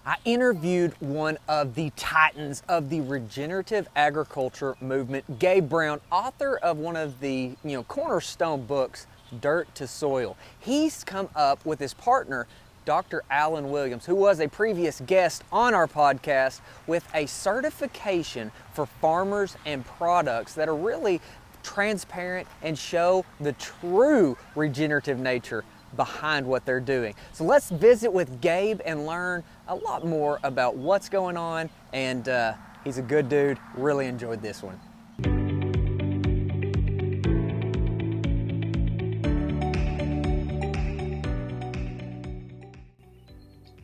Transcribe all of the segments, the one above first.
I interviewed one of the titans of the regenerative agriculture movement, Gabe Brown, author of one of the cornerstone books, Dirt to Soil. He's come up with his partner, Dr. Alan Williams, who was a previous guest on our podcast, with a certification for farmers and products that are really transparent and show the true regenerative nature behind what they're doing. So let's visit with Gabe and learn a lot more about what's going on, and he's a good dude. Really enjoyed this one.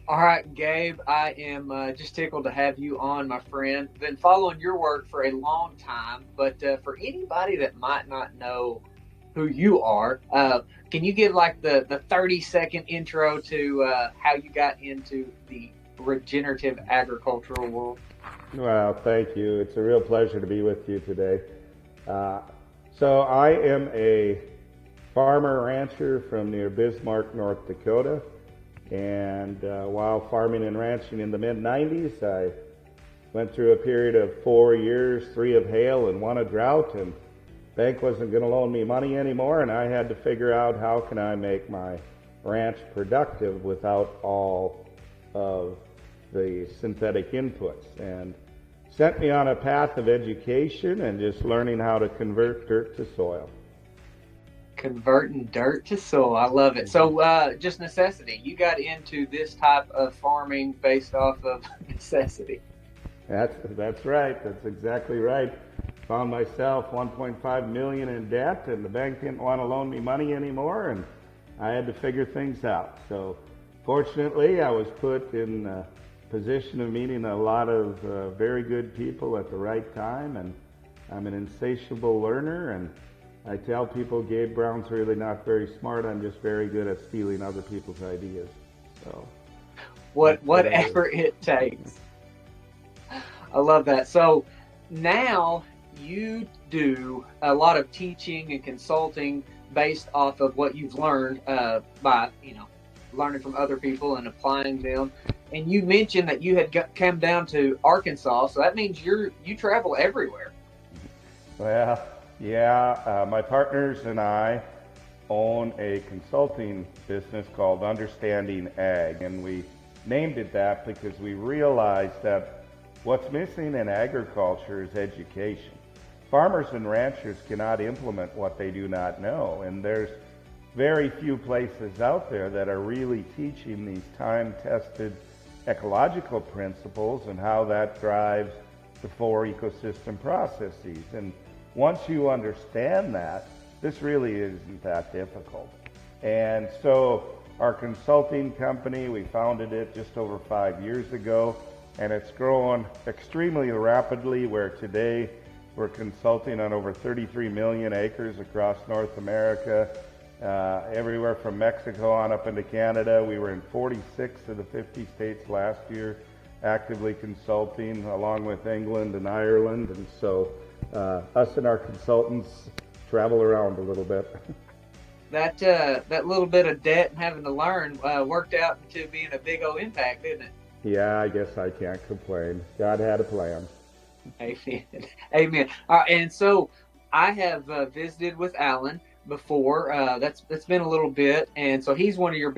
All right, Gabe, I am just tickled to have you on, my friend. Been following your work for a long time, but for anybody that might not know who you are, can you give like the 30-second intro to how you got into the regenerative agricultural world? Well, thank you. It's a real pleasure to be with you today. So I am a farmer rancher from near Bismarck, North Dakota. And while farming and ranching in the mid-90s, I went through a period of 4 years, 3 of hail and 1 of drought, and bank wasn't going to loan me money anymore, and I had to figure out how can I make my ranch productive without all of the synthetic inputs, and sent me on a path of education and just learning how to convert dirt to soil. Converting dirt to soil. I love it. So just necessity. You got into this type of farming based off of necessity. That's right. That's exactly right. Found myself $1.5 million in debt, and the bank didn't want to loan me money anymore, and I had to figure things out. So fortunately, I was put in a position of meeting a lot of very good people at the right time, and I'm an insatiable learner, and I tell people Gabe Brown's really not very smart. I'm just very good at stealing other people's ideas. So whatever it takes. I love that. So now you do a lot of teaching and consulting based off of what you've learned by learning from other people and applying them. And you mentioned that you had come down to Arkansas, so that means you travel everywhere. Well, yeah, my partners and I own a consulting business called Understanding Ag, and we named it that because we realized that what's missing in agriculture is education. Farmers and ranchers cannot implement what they do not know, and there's very few places out there that are really teaching these time-tested ecological principles and how that drives the 4 ecosystem processes. And once you understand that, this really isn't that difficult. And so our consulting company, we founded it just over 5 years ago, and it's grown extremely rapidly, where today we're consulting on over 33 million acres across North America, everywhere from Mexico on up into Canada. We were in 46 of the 50 states last year, actively consulting, along with England and Ireland. And so us and our consultants travel around a little bit. That little bit of debt and having to learn worked out into being a big old impact, didn't it? Yeah, I guess I can't complain. God had a plan. Amen. Amen. And so I have visited with Alan before. That's been a little bit, and so he's one of your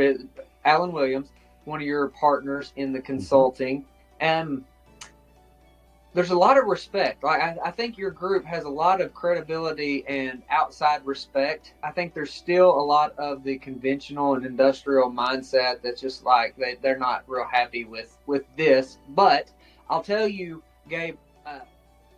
Alan Williams, one of your partners in the consulting. And there's a lot of respect. I think your group has a lot of credibility and outside respect. I think there's still a lot of the conventional and industrial mindset that's just like they're not real happy with this. But I'll tell you, Gabe,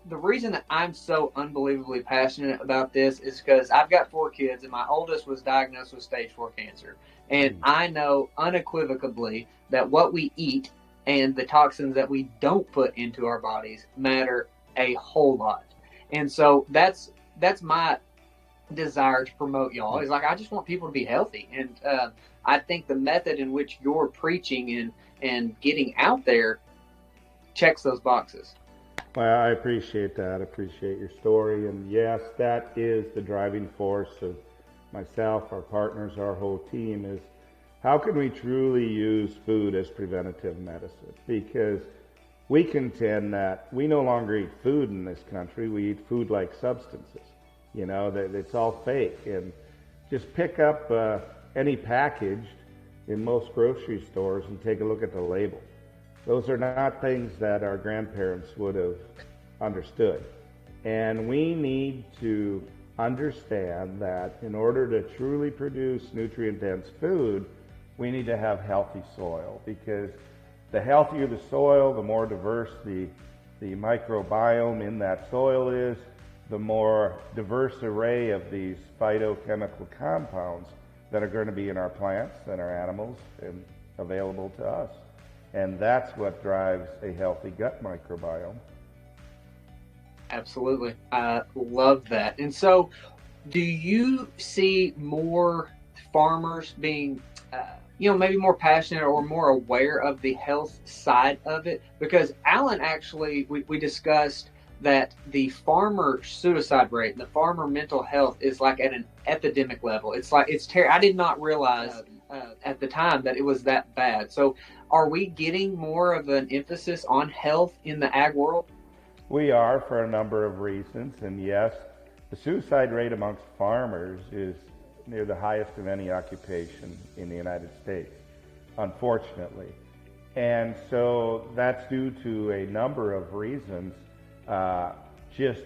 the reason that I'm so unbelievably passionate about this is because I've got 4 kids, and my oldest was diagnosed with stage 4 cancer. And I know unequivocally that what we eat and the toxins that we don't put into our bodies matter a whole lot. And so that's my desire to promote y'all. Is like, I just want people to be healthy. And I think the method in which you're preaching and getting out there checks those boxes. Well, I appreciate that. I appreciate your story. And yes, that is the driving force of myself, our partners, our whole team, is how can we truly use food as preventative medicine? Because we contend that we no longer eat food in this country, we eat food-like substances. You know, that it's all fake. And just pick up any packaged in most grocery stores and take a look at the label. Those are not things that our grandparents would have understood. And we need to understand that in order to truly produce nutrient-dense food, we need to have healthy soil, because the healthier the soil, the more diverse the microbiome in that soil is, the more diverse array of these phytochemical compounds that are going to be in our plants and our animals and available to us. And that's what drives a healthy gut microbiome. Absolutely. I love that. And so, do you see more farmers being, maybe more passionate or more aware of the health side of it? Because Alan, actually, we discussed that the farmer suicide rate, the farmer mental health is like at an epidemic level. It's like, it's terrible. I did not realize at the time that it was that bad. So, are we getting more of an emphasis on health in the ag world? We are, for a number of reasons, and yes, the suicide rate amongst farmers is near the highest of any occupation in the United States, unfortunately. And so that's due to a number of reasons, just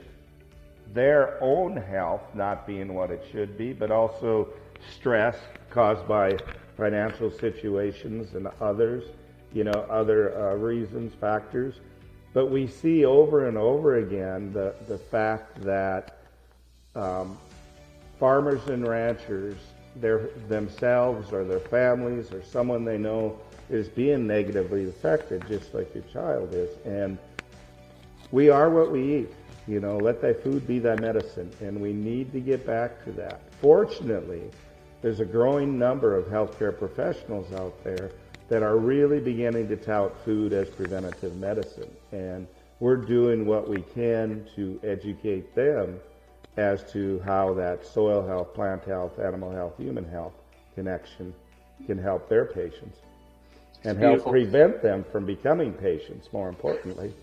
their own health not being what it should be, but also stress caused by financial situations and others, other reasons, factors. But we see over and over again the fact that farmers and ranchers, themselves or their families or someone they know is being negatively affected, just like your child is. And we are what we eat. Let thy food be thy medicine. And we need to get back to that. Fortunately, there's a growing number of healthcare professionals out there that are really beginning to tout food as preventative medicine. And we're doing what we can to educate them as to how that soil health, plant health, animal health, human health connection can help their patients and help prevent them from becoming patients, more importantly.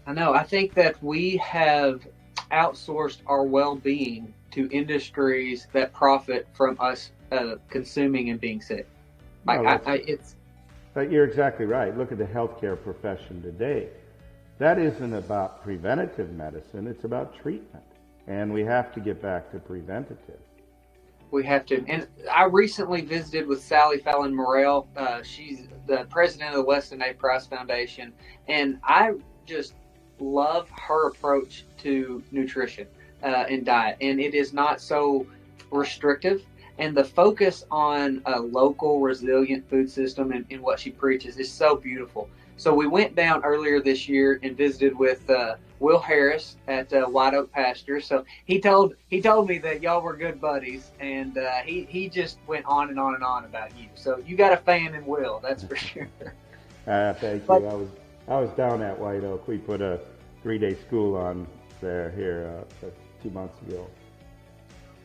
I know. I think that we have outsourced our well-being to industries that profit from us consuming and being sick. But you're exactly right. Look at the healthcare profession today. That isn't about preventative medicine, it's about treatment. And we have to get back to preventative. We have to. And I recently visited with Sally Fallon Morrell. She's the president of the Weston A. Price Foundation. And I just love her approach to nutrition and diet. And it is not so restrictive. And the focus on a local, resilient food system and what she preaches is so beautiful. So we went down earlier this year and visited with Will Harris at White Oak Pasture. So he told me that y'all were good buddies, and he just went on and on and on about you. So you got a fan in Will, that's for sure. Thank you. I was down at White Oak. We put a 3-day school on here 2 months ago.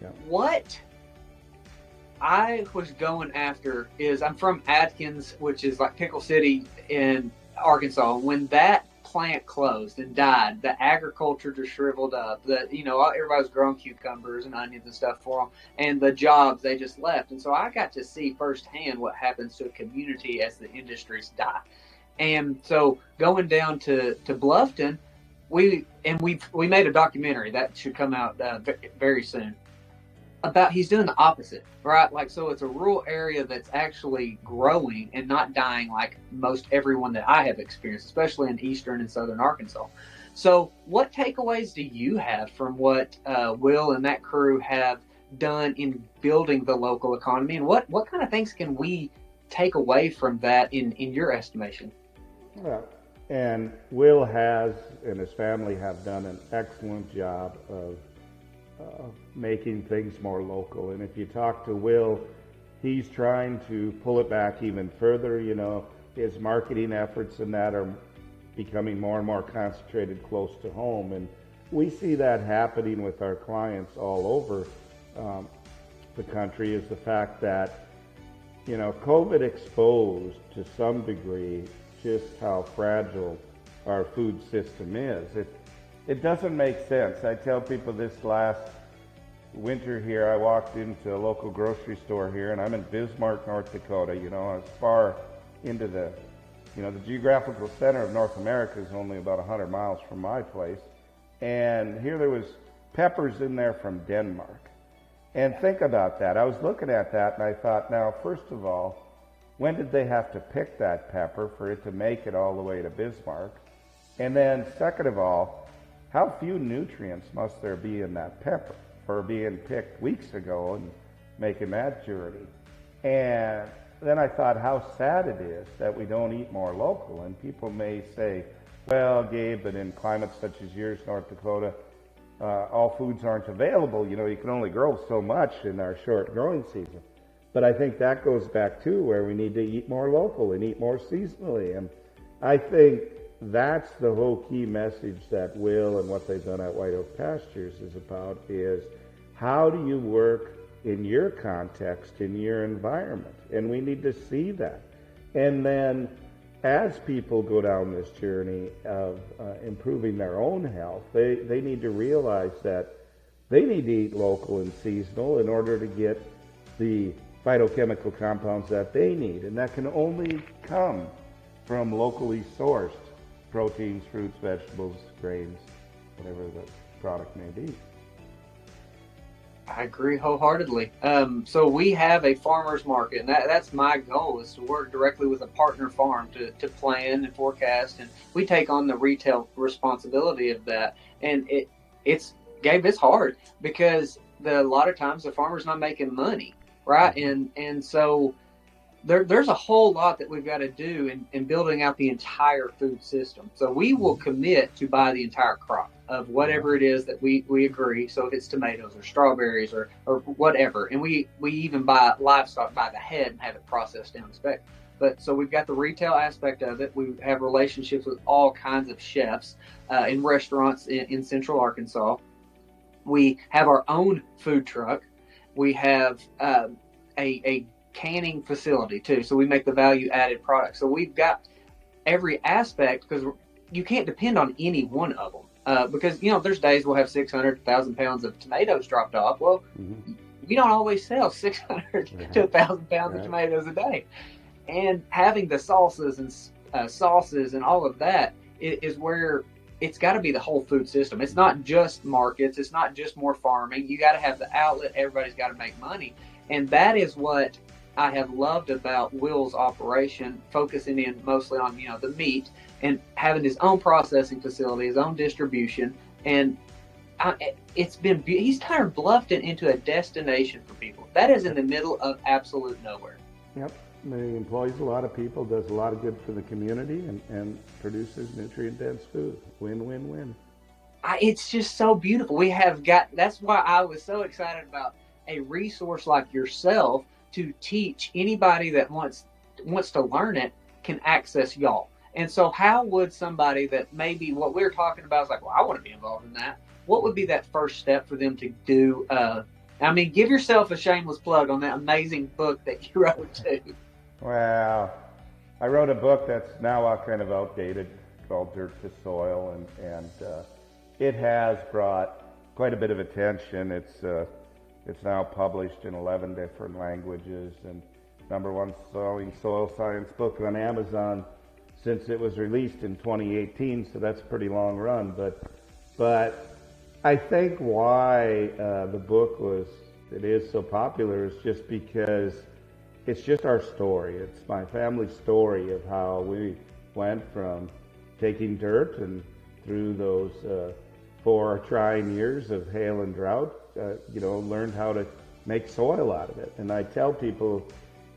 Yeah. What I was going after is, I'm from Atkins, which is like Pickle City in Arkansas. When that plant closed and died, the agriculture just shriveled up. Everybody was growing cucumbers and onions and stuff for them, and the jobs, they just left. And so I got to see firsthand what happens to a community as the industries die. And so going down to Bluffton, we made a documentary that should come out very soon. He's doing the opposite, right? Like, so it's a rural area that's actually growing and not dying like most everyone that I have experienced, especially in eastern and southern Arkansas. So what takeaways do you have from what Will and that crew have done in building the local economy, and what kind of things can we take away from that in your estimation? Well, and Will has and his family have done an excellent job of making things more local. And if you talk to Will, he's trying to pull it back even further. His marketing efforts and that are becoming more and more concentrated close to home. And we see that happening with our clients all over the country, is the fact that COVID exposed to some degree just how fragile our food system is. It doesn't make sense. I tell people this last winter here, I walked into a local grocery store here, and I'm in Bismarck, North Dakota. As far into the geographical center of North America is only about 100 miles from my place. And here there was peppers in there from Denmark. And think about that. I was looking at that and I thought, now, first of all, when did they have to pick that pepper for it to make it all the way to Bismarck? And then second of all, how few nutrients must there be in that pepper for being picked weeks ago and making that journey? And then I thought how sad it is that we don't eat more local. And people may say, well, Gabe, but in climates such as yours, North Dakota, all foods aren't available. You can only grow so much in our short growing season. But I think that goes back to where we need to eat more local and eat more seasonally. And I think that's the whole key message that Will and what they've done at White Oak Pastures is about, is how do you work in your context, in your environment? And we need to see that. And then as people go down this journey of improving their own health, they need to realize that they need to eat local and seasonal in order to get the phytochemical compounds that they need. And that can only come from locally sourced proteins, fruits, vegetables, grains, whatever the product may be. I agree wholeheartedly. So we have a farmer's market, and that's my goal, is to work directly with a partner farm to plan and forecast, and we take on the retail responsibility of that. And it's Gabe, it's hard because a lot of times the farmer's not making money, right? And so there's a whole lot that we've got to do in building out the entire food system. So we will commit to buy the entire crop of whatever it is that we agree. So if it's tomatoes or strawberries or whatever, and we even buy livestock by the head and have it processed down the spec. But so we've got the retail aspect of it. We have relationships with all kinds of chefs in restaurants in Central Arkansas. We have our own food truck. We have a canning facility too, so we make the value added product. So we've got every aspect, because you can't depend on any one of them, because there's days we'll have 600 1,000 pounds of tomatoes dropped off. Well, we don't always sell 600 to 1,000 pounds of tomatoes a day. And having the salsas and sauces and all of that is where it's got to be the whole food system. It's not just markets, it's not just more farming. You got to have the outlet. Everybody's got to make money. And that is what I have loved about Will's operation, focusing in mostly on the meat and having his own processing facility, his own distribution, and he's turned Bluffton into a destination for people. That is in the middle of absolute nowhere. Yep, he employs a lot of people, does a lot of good for the community, and produces nutrient-dense food. Win, win, win. It's just so beautiful. That's why I was so excited about a resource like yourself to teach anybody that wants to learn it can access y'all. And so how would somebody that maybe what we're talking about is like, well, I want to be involved in that. What would be that first step for them to do? Give yourself a shameless plug on that amazing book that you wrote too. Well, I wrote a book that's now kind of outdated called Dirt to Soil, and it has brought quite a bit of attention. It's now published in 11 different languages and #1 selling soil science book on Amazon since it was released in 2018, so that's a pretty long run. But I think why the book is so popular is just because it's just our story. It's my family's story of how we went from taking dirt and through those 4 trying years of hail and drought, learned how to make soil out of it. And I tell people,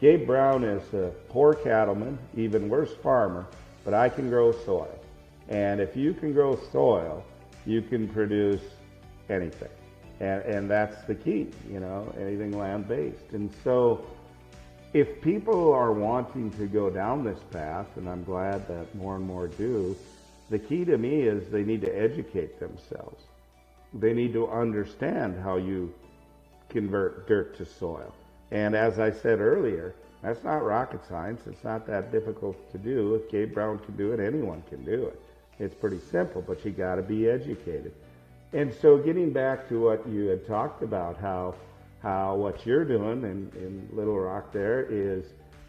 Gabe Brown is a poor cattleman, even worse farmer, but I can grow soil. And if you can grow soil, you can produce anything. And that's the key, anything land-based. And so if people are wanting to go down this path, and I'm glad that more and more do, the key to me is they need to educate themselves. They need to understand how you convert dirt to soil. And as I said earlier, That's not rocket science. It's not that difficult to do. If Gabe Brown can do it, anyone can do it. It's pretty simple, but you got to be educated. And so getting back to what you had talked about, how what you're doing in Little Rock there is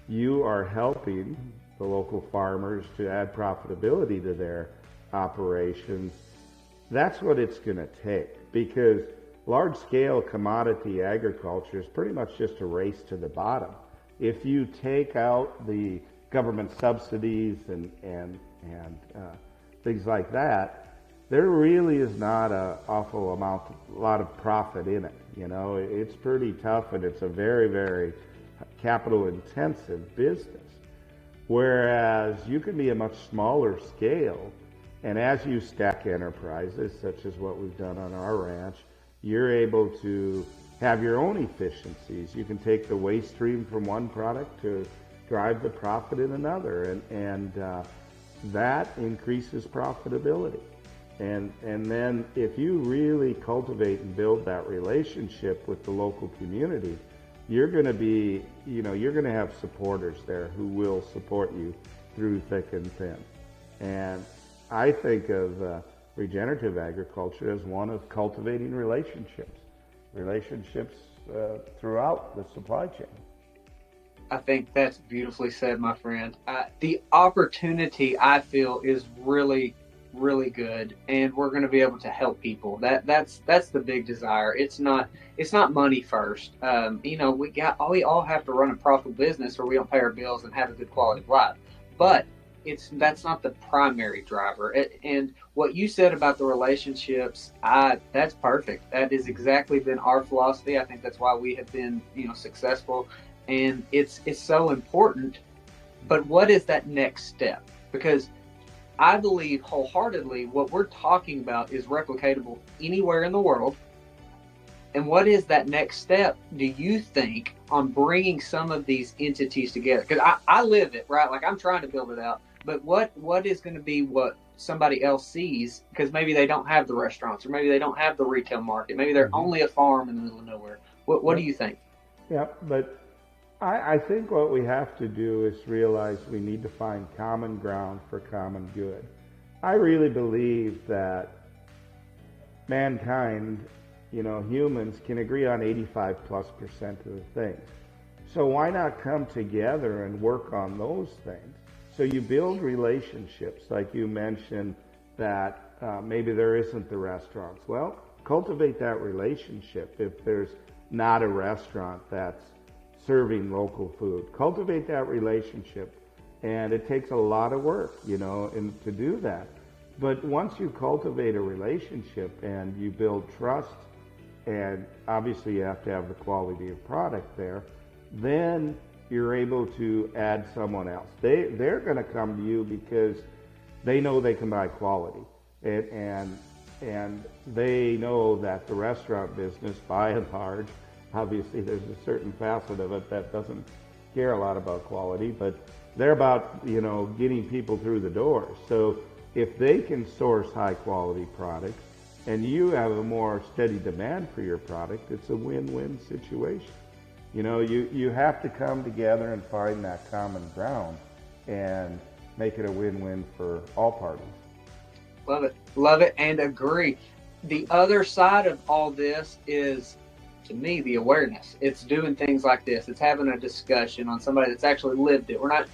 you are helping the local farmers to add profitability to their operations. That's what it's going to take, because large scale commodity agriculture is pretty much just a race to the bottom. If you take out the government subsidies and things like that, there really is not a lot of profit in it. You know, it's pretty tough, and it's a very, very capital intensive business. Whereas you can be a much smaller scale, and as you stack enterprises, such as what we've done on our ranch, you're able to have your own efficiencies. You can take the waste stream from one product to drive the profit in another, and that increases profitability. And then if you really cultivate and build that relationship with the local community, you're going to be, you're going to have supporters there who will support you through thick and thin. And I think of regenerative agriculture as one of cultivating relationships throughout the supply chain. I think that's beautifully said, my friend. The opportunity, I feel, is really, really good, and we're going to be able to help people. That's the big desire. It's not money first. We all have to run a profitable business, or we don't pay our bills and have a good quality of life. But that's not the primary driver. And what you said about the relationships, that's perfect. That has exactly been our philosophy. I think that's why we have been successful, and it's so important. But what is that next step? Because I believe wholeheartedly what we're talking about is replicatable anywhere in the world. And what is that next step, do you think, on bringing some of these entities together? Because I live it, right? Like, I'm trying to build it out. But what is going to be what somebody else sees? Because maybe they don't have the restaurants, or maybe they don't have the retail market. Maybe they're only a farm in the middle of nowhere. What do you think? Yeah, but I think what we have to do is realize we need to find common ground for common good. I really believe that mankind, humans can agree on 85+% of the things. So why not come together and work on those things? So you build relationships, like you mentioned, that maybe there isn't the restaurants. Well, cultivate that relationship. If there's not a restaurant that's serving local food, cultivate that relationship. And it takes a lot of work, to do that. But once you cultivate a relationship and you build trust, and obviously you have to have the quality of product there, then you're able to add someone else. They're going to come to you because they know they can buy quality, and they know that the restaurant business, by and large, obviously there's a certain facet of it that doesn't care a lot about quality, but they're about getting people through the door. So if they can source high quality products and you have a more steady demand for your product, it's a win-win situation. You have to come together and find that common ground and make it a win-win for all parties. Love it, and agree. The other side of all this is, to me, the awareness. It's doing things like this. It's having a discussion on somebody that's actually lived it. We're not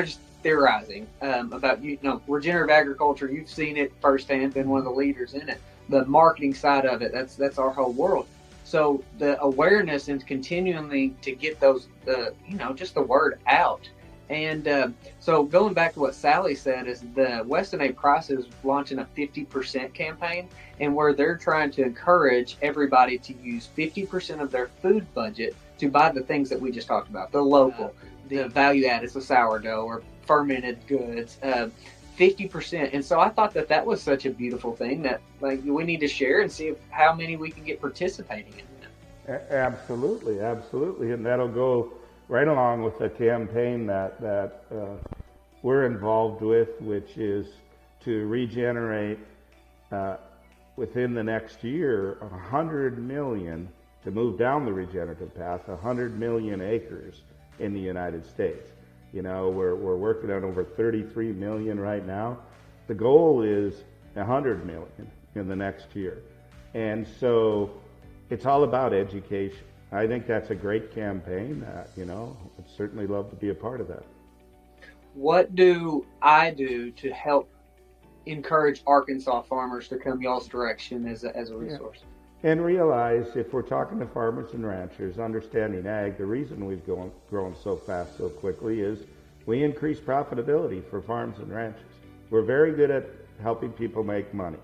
just theorizing about regenerative agriculture. You've seen it firsthand, been one of the leaders in it. The marketing side of it, that's our whole world. So the awareness and continually to get just the word out. And so going back to what Sally said, is the Weston A. Price is launching a 50% campaign, and where they're trying to encourage everybody to use 50% of their food budget to buy the things that we just talked about, the local, the value added, the sourdough or fermented goods, 50%. And so I thought that was such a beautiful thing that we need to share and see how many we can get participating in it. Absolutely, and that'll go right along with the campaign that we're involved with, which is to regenerate within the next year 100 million, to move down the regenerative path, 100 million acres in the United States. You know, we're working on over 33 million right now. The goal is 100 million in the next year. And so it's all about education. I think that's a great campaign. You know, I'd certainly love to be a part of that. What do I do to help encourage Arkansas farmers to come y'all's direction as a resource? Yeah. And realize, if we're talking to farmers and ranchers, understanding ag, the reason we've grown so fast so quickly is we increase profitability for farms and ranchers. We're very good at helping people make money.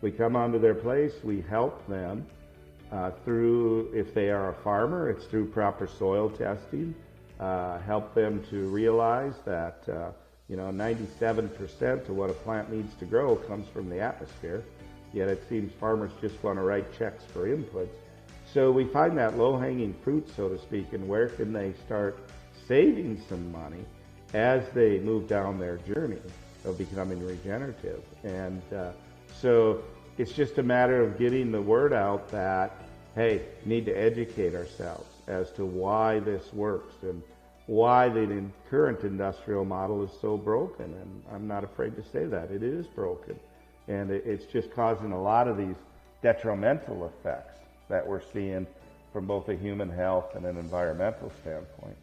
We come onto their place, we help them through, if they are a farmer, it's through proper soil testing, help them to realize that 97% of what a plant needs to grow comes from the atmosphere, yet it seems farmers just want to write checks for inputs. So we find that low-hanging fruit, so to speak, and where can they start saving some money as they move down their journey of becoming regenerative. And so it's just a matter of getting the word out that, hey, we need to educate ourselves as to why this works and why the current industrial model is so broken. And I'm not afraid to say that. It is broken. And it's just causing a lot of these detrimental effects that we're seeing from both a human health and an environmental standpoint.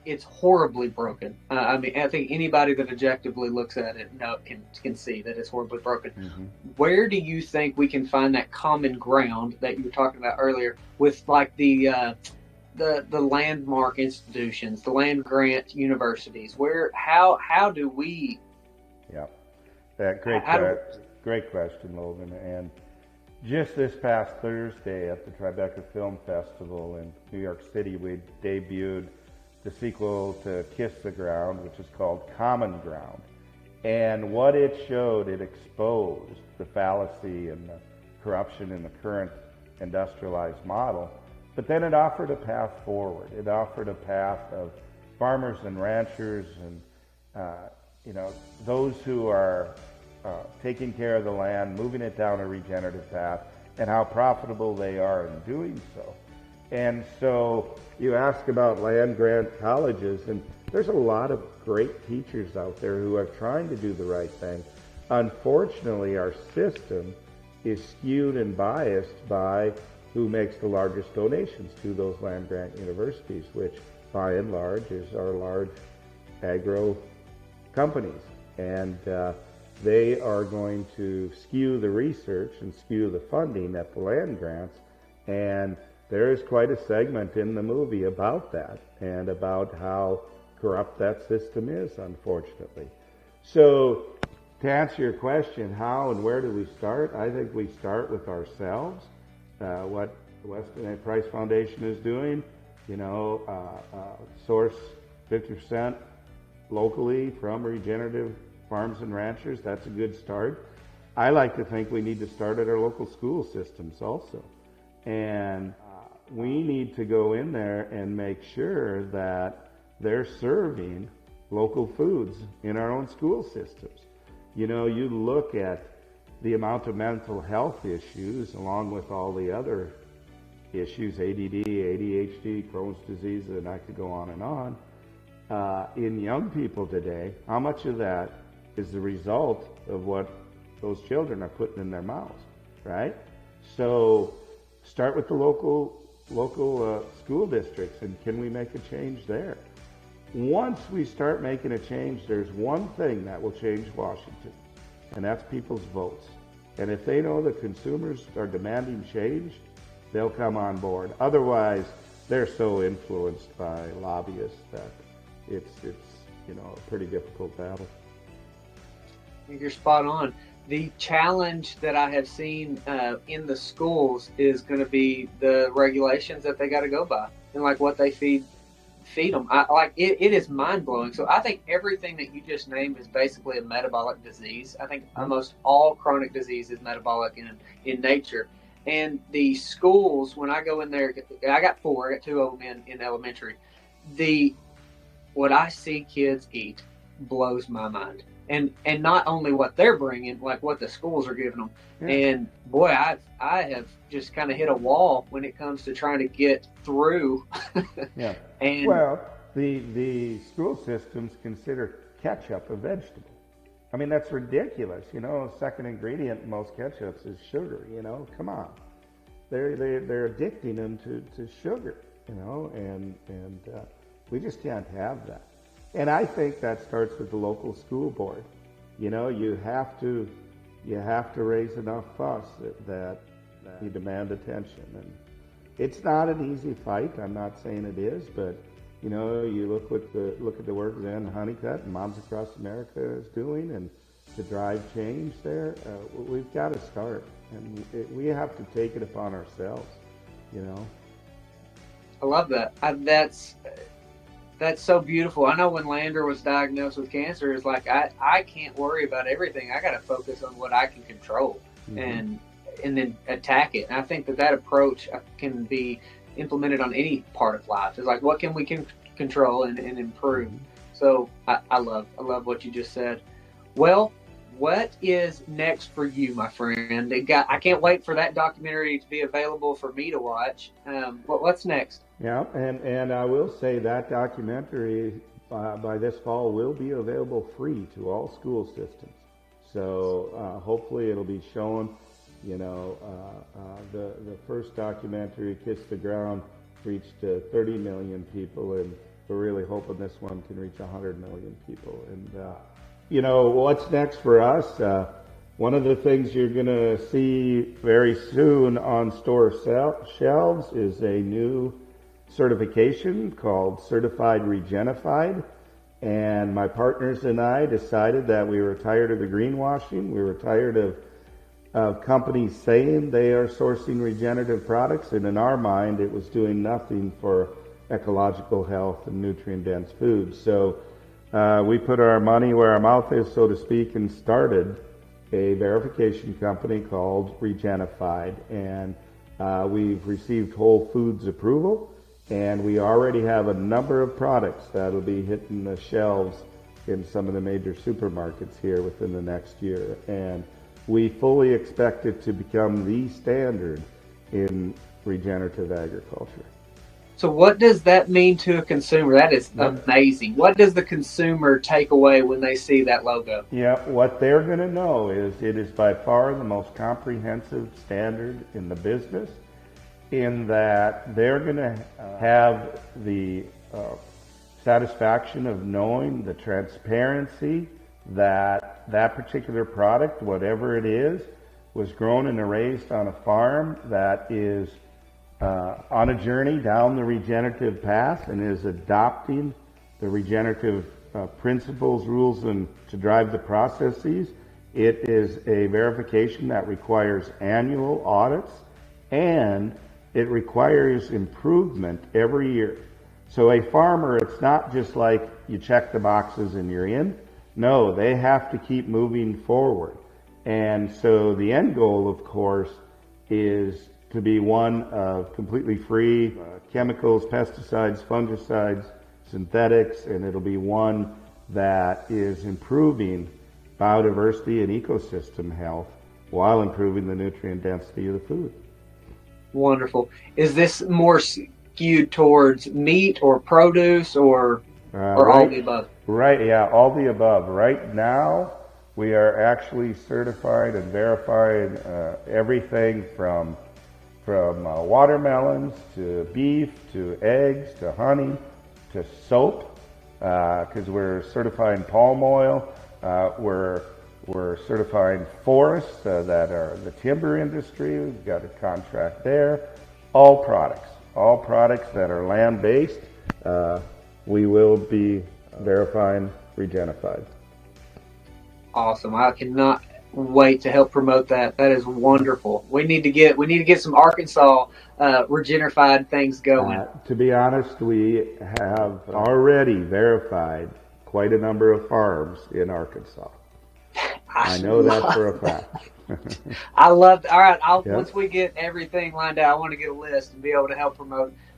It's horribly broken. I mean, I think anybody that objectively looks at it can see that it's horribly broken. Mm-hmm. Where do you think we can find that common ground that you were talking about earlier with like the landmark institutions, the land grant universities? How do we? Yeah, great question, Logan. And just this past Thursday at the Tribeca Film Festival in New York City, we debuted the sequel to Kiss the Ground, which is called Common Ground. And what it showed, it exposed the fallacy and the corruption in the current industrialized model, but then it offered a path forward. It offered a path of farmers and ranchers and those who are taking care of the land, moving it down a regenerative path, and how profitable they are in doing so. And so you ask about land grant colleges, and there's a lot of great teachers out there who are trying to do the right thing. Unfortunately, our system is skewed and biased by who makes the largest donations to those land grant universities, which by and large is our large agro companies. And they are going to skew the research and skew the funding at the land grants. And there is quite a segment in the movie about that and about how corrupt that system is, unfortunately. So to answer your question, how and where do we start? I think we start with ourselves. What the Weston A. Price Foundation is doing, source 50% locally from regenerative farms and ranchers. That's a good start. I like to think we need to start at our local school systems also. And we need to go in there and make sure that they're serving local foods in our own school systems. You look at the amount of mental health issues along with all the other issues, ADD, ADHD, Crohn's disease, and I could go on and on, in young people today. How much of that is the result of what those children are putting in their mouths, right? So start with the local school districts, and can we make a change there? Once we start making a change, there's one thing that will change Washington, and that's people's votes. And if they know the consumers are demanding change, they'll come on board. Otherwise, they're so influenced by lobbyists that it's a pretty difficult battle. I think you're spot on. The challenge that I have seen in the schools is going to be the regulations that they got to go by and like what they feed them. It is mind blowing. So I think everything that you just named is basically a metabolic disease. I think almost all chronic disease is metabolic in nature. And the schools, when I go in there, I got 4. I got 2 of them in elementary. What I see kids eat blows my mind. And not only what they're bringing, like what the schools are giving them. Yeah. And boy, I have just kind of hit a wall when it comes to trying to get through. Yeah. And well, the school systems consider ketchup a vegetable. I mean, that's ridiculous. Second ingredient in most ketchups is sugar. Come on. They're addicting them to sugar. And we just can't have that. And I think that starts with the local school board. You have to raise enough fuss that you demand attention. And it's not an easy fight. I'm not saying it is, but you look at the work Zen Honeycutt and Moms Across America is doing, and to drive change there, we've got to start, and we have to take it upon ourselves. I love that. That's so beautiful. I know when Lander was diagnosed with cancer, it's like I can't worry about everything. I got to focus on what I can control, and then attack it. And I think that approach can be implemented on any part of life. It's like, what can we control and improve? So I love what you just said. Well, what is next for you, my friend? I can't wait for that documentary to be available for me to watch. What's next? Yeah, and I will say that documentary by this fall will be available free to all school systems. So hopefully it'll be shown. The first documentary, Kiss the Ground, reached 30 million people, and we're really hoping this one can reach 100 million people. And what's next for us? One of the things you're going to see very soon on store shelves is a new certification called Certified Regenified. And my partners and I decided that we were tired of the greenwashing. We were tired of companies saying they are sourcing regenerative products, and in our mind, it was doing nothing for ecological health and nutrient-dense foods. So we put our money where our mouth is, so to speak, and started a verification company called Regenify. And we've received Whole Foods approval, and we already have a number of products that'll be hitting the shelves in some of the major supermarkets here within the next year. And we fully expect it to become the standard in regenerative agriculture. So what does that mean to a consumer? That is amazing. What does the consumer take away when they see that logo? Yeah, what they're going to know is it is by far the most comprehensive standard in the business, in that they're going to have the satisfaction of knowing the transparency that particular product, whatever it is, was grown and raised on a farm that is on a journey down the regenerative path and is adopting the regenerative principles, rules, and to drive the processes. It is a verification that requires annual audits, and it requires improvement every year. So a farmer, it's not just like you check the boxes and you're in. No, they have to keep moving forward. And so the end goal, of course, is to be one of completely free chemicals, pesticides, fungicides, synthetics, and it'll be one that is improving biodiversity and ecosystem health while improving the nutrient density of the food. Wonderful. Is this more skewed towards meat or produce or all the above? Right, yeah, all the above. Right now, we are actually certified and verifying everything from watermelons to beef to eggs to honey to soap, because we're certifying palm oil. We're certifying forests that are the timber industry. We've got a contract there. All products that are land-based, we will be verifying Regenified. Awesome. I cannot wait to help promote that. That is wonderful. We need to get some Arkansas Regenified things going. To be honest, we have already verified quite a number of farms in Arkansas. I know that for a fact. I love. All right, once we get everything lined out, I want to get a list and be able to help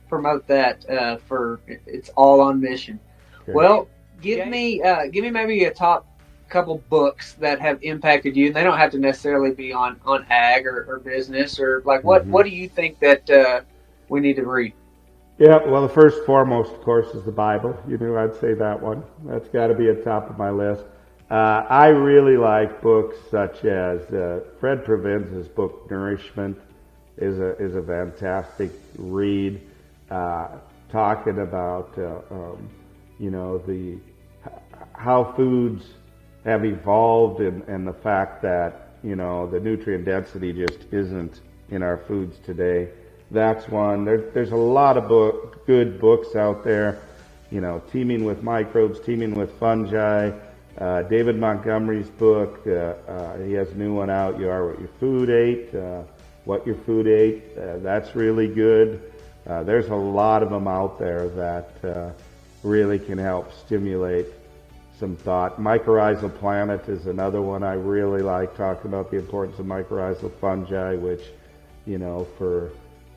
promote that. For it's all on mission. Okay. Well, give me maybe a top couple books that have impacted you, and they don't have to necessarily be on ag or business or like what. Mm-hmm. What do you think that we need to read? Yeah, well, the first foremost, of course, is the Bible. You knew I'd say that one. That's got to be at top of my list. I really like books such as Fred Provenz's book Nourishment is a fantastic read, talking about the how foods have evolved and the fact that the nutrient density just isn't in our foods today. That's one. There's a lot of good books out there, Teaming with Microbes, Teaming with Fungi. David Montgomery's book, he has a new one out, You Are What Your Food Ate, What Your Food Ate. That's really good. There's a lot of them out there that really can help stimulate some thought. Mycorrhizal Planet is another one I really like, talking about the importance of mycorrhizal fungi, which,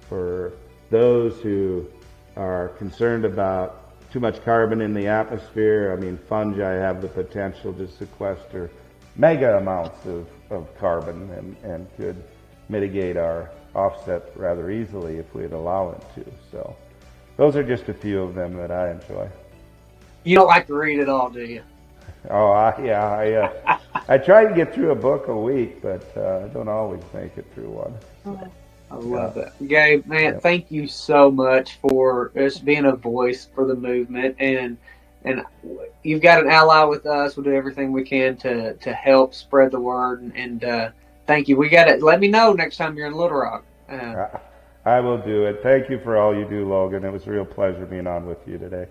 for those who are concerned about too much carbon in the atmosphere, fungi have the potential to sequester mega amounts of carbon and could mitigate our offset rather easily if we'd allow it to. So those are just a few of them that I enjoy. You don't like to read it all, do you? Oh, I try to get through a book a week, but I don't always make it through one. So. I love that. Gabe, man, thank you so much for just being a voice for the movement. And you've got an ally with us. We'll do everything we can to help spread the word. And thank you. Let me know next time you're in Little Rock. I will do it. Thank you for all you do, Logan. It was a real pleasure being on with you today.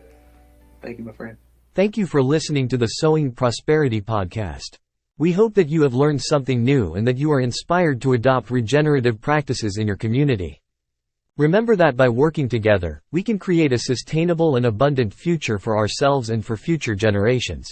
Thank you, my friend. Thank you for listening to the Sowing Prosperity podcast. We hope that you have learned something new and that you are inspired to adopt regenerative practices in your community. Remember that by working together, we can create a sustainable and abundant future for ourselves and for future generations.